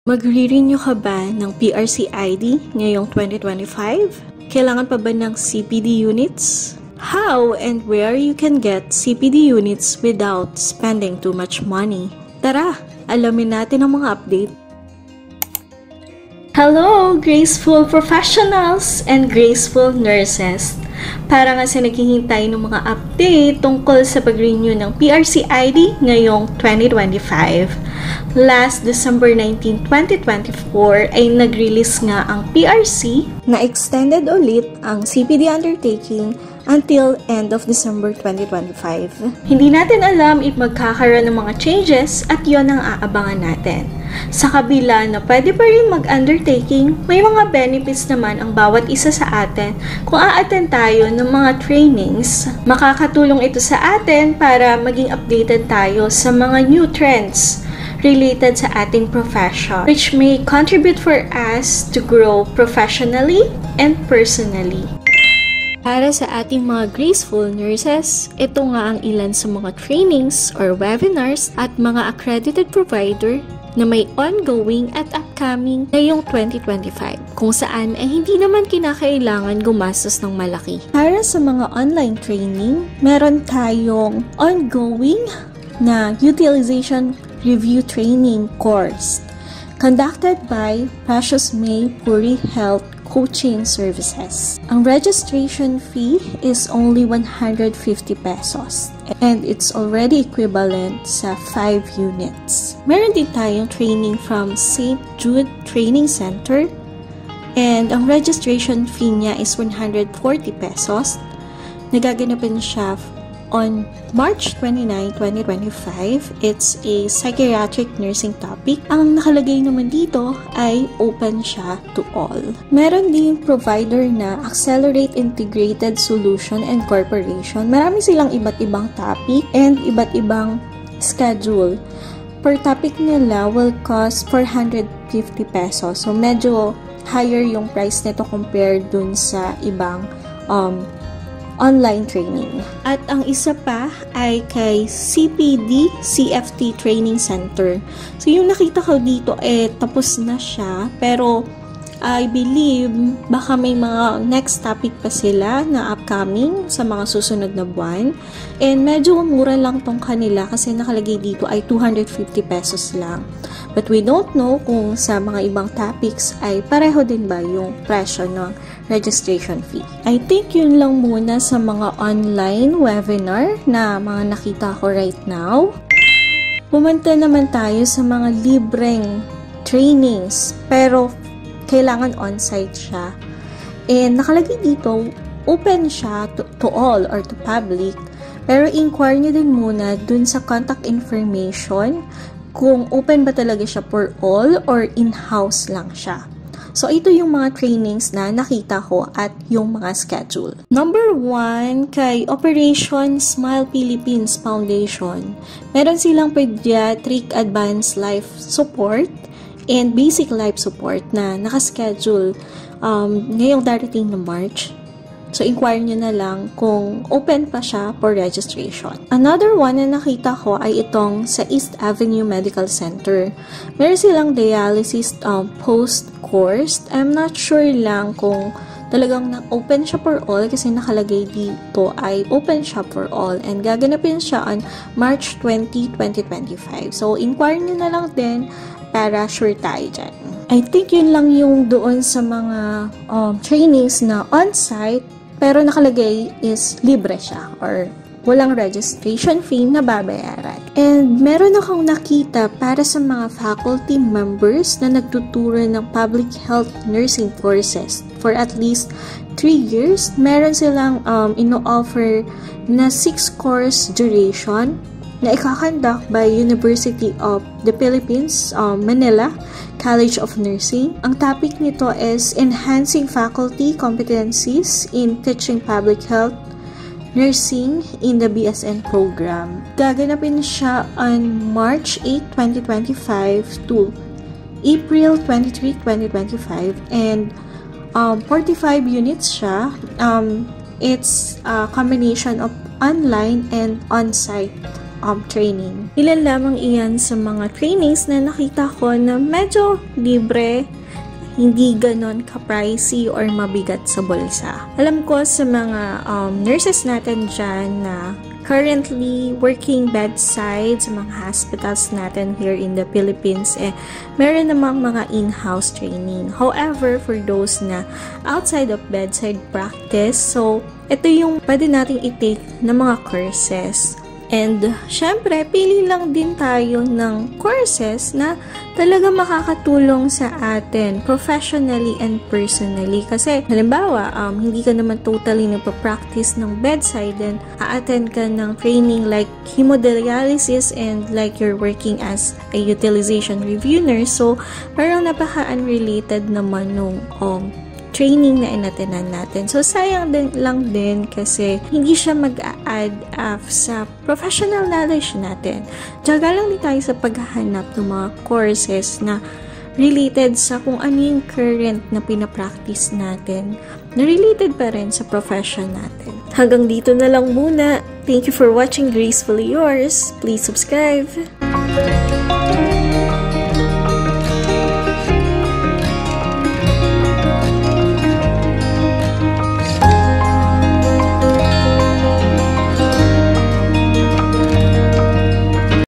Magre-renew ka ba ng PRC ID ngayong 2025? Kailangan pa ba ng CPD units? How and where you can get CPD units without spending too much money? Tara, alamin natin ang mga update. Hello, graceful professionals and graceful nurses! Para nga sa naghihintay ng mga update tungkol sa pag-renew ng PRC ID ngayong 2025. Last December 19, 2024 ay nag-release nga ang PRC na extended ulit ang CPD undertaking until end of December 2025. Hindi natin alam if magkakaroon ng mga changes at yon ang aabangan natin. Sa kabila na pwede pa rin mag-undertaking, may mga benefits naman ang bawat isa sa atin kung a-attend tayo ng mga trainings. Makakatulong ito sa atin para maging updated tayo sa mga new trends related sa ating profession, which may contribute for us to grow professionally and personally. Para sa ating mga graceful nurses, ito nga ang ilan sa mga trainings or webinars at mga accredited provider na may ongoing at upcoming ngayong 2025, kung saan ay hindi naman kinakailangan gumastos ng malaki. Para sa mga online training, meron tayong ongoing na utilization review training course conducted by Precious May Puri Health Coaching Services. Ang registration fee is only 150 pesos and it's already equivalent sa 5 units. Meron din tayong training from St. Jude Training Center and ang registration fee niya is 140 pesos. Nagaganapan siya on March 29, 2025, it's a psychiatric nursing topic. Ang nakalagay naman dito ay open siya to all. Meron ding provider na Accelerate Integrated Solution and Corporation. Marami silang iba't ibang topic and iba't ibang schedule. Per topic nila will cost 450 pesos. So, medyo higher yung price nito compared dun sa ibang online training. At ang isa pa ay kay CPD CFT Training Center. So yung nakita ko dito tapos na siya, pero I believe baka may mga next topic pa sila na upcoming sa mga susunod na buwan. And medyo mura lang tong kanila kasi nakalagay dito ay 250 pesos lang. But we don't know kung sa mga ibang topics ay pareho din ba yung presyo ng registration fee. I think yun lang muna sa mga online webinar na mga nakita ko right now. Pumunta naman tayo sa mga libreng trainings pero kailangan on-site siya. And nakalagay dito, open siya to all or to public. Pero inquire nyo din muna dun sa contact information kung open ba talaga siya for all or in-house lang siya. So, ito yung mga trainings na nakita ko at yung mga schedule. Number 1, kay Operation Smile Philippines Foundation. Meron silang Pediatric Advanced Life Support and Basic Life Support na nakaschedule ngayong darating na March. So, inquire nyo na lang kung open pa siya for registration. Another one na nakita ko ay itong sa East Avenue Medical Center. Meron silang dialysis post-course. I'm not sure lang kung talagang open siya for all kasi nakalagay dito ay open siya for all and gaganapin siya on March 20, 2025. So, inquire nyo na lang din para sure tayo dyan. I think yun lang yung doon sa mga trainings na on-site pero nakalagay is libre siya or walang registration fee na babayaran. And meron akong nakita para sa mga faculty members na nagtuturo ng public health nursing courses for at least 3 years. Meron silang ino-offer na 6 course duration na ikakandak by University of the Philippines, Manila, College of Nursing. Ang topic nito is Enhancing Faculty Competencies in Teaching Public Health Nursing in the BSN program. Gaganapin siya on March 8, 2025 to April 23, 2025 and 45 units siya. It's a combination of online and on-site training. Ilan lamang iyan sa mga trainings na nakita ko na medyo libre, hindi ganon ka-pricey or mabigat sa bulsa. Alam ko sa mga nurses natin dyan na currently working bedside sa mga hospitals natin here in the Philippines, meron namang mga in-house training. However, for those na outside of bedside practice, so ito yung pwede nating i-take na mga courses. And, syempre, pili lang din tayo ng courses na talaga makakatulong sa atin professionally and personally. Kasi, halimbawa, hindi ka naman totally nagpa-practice ng bedside, then a-attend ka ng training like hemodialysis and like you're working as a utilization review nurse. So, parang napaka-unrelated naman nung training na inatenan natin. So, sayang lang din kasi hindi siya mag-a-add up sa professional knowledge natin. Tiyaga lang din tayo sa paghahanap ng mga courses na related sa kung ano yung current na pinapractice natin, na related pa rin sa profession natin. Hanggang dito na lang muna. Thank you for watching Gracefully Yours. Please subscribe.